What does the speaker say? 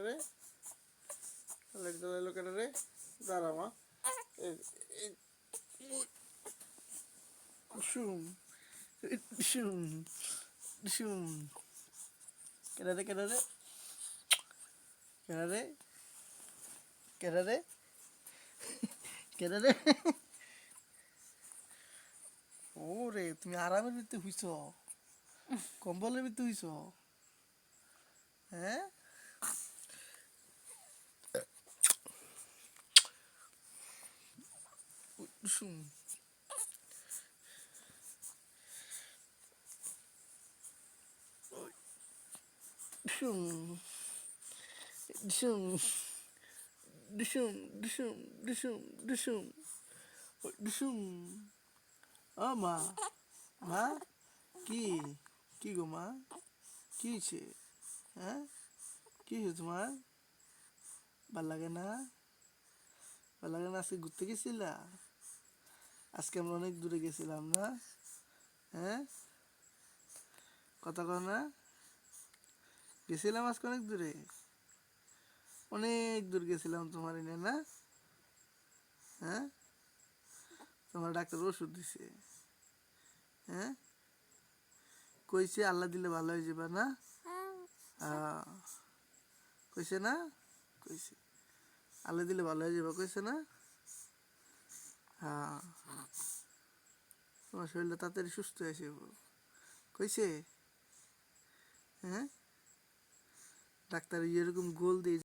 রে লাইট জ্বালাইলো কেন রে? দাঁড়া মা। শুম শুম শুম কেন রে কেন রে কেন রে কেন রে কেন রে? ওরে তুমি আরামের ভিতরে হইছ, কম্বলের ভিতরে হইছ, হ্যাঁ? শুম শুম শুম ডিসুম ডিসুম ডিসুম ডিসুম ডিসুম। ও মা, মা কি কি গো মা, কি হয়েছে? হ্যাঁ, কি হয়েছে তোমার? ভাল লাগে না? ভাল লাগে না? আজকে ঘুরতে গেছিলা? আজকে আমরা অনেক দূরে গেছিলাম না? হ্যাঁ, কথা কও না? গেছিলাম আজকে অনেক দূরে, অনেক দূর গেছিলাম তোমার এনে না? হ্যাঁ, তোমার ডাক্তার ওষুধ দিছে, হ্যাঁ, কইছে আল্লাহ দিলে ভালো হয়ে যাবে না? হ্যাঁ, কইছে না? কইছে আল্লাহ দিলে ভালো হয়ে যাবে, কইছে না? হ্যাঁ, তোমার শরীরটা তাড়াতাড়ি সুস্থ হয়ে যাবে, কইছে। হ্যাঁ, ডাক্তার এরকম গোল দিয়ে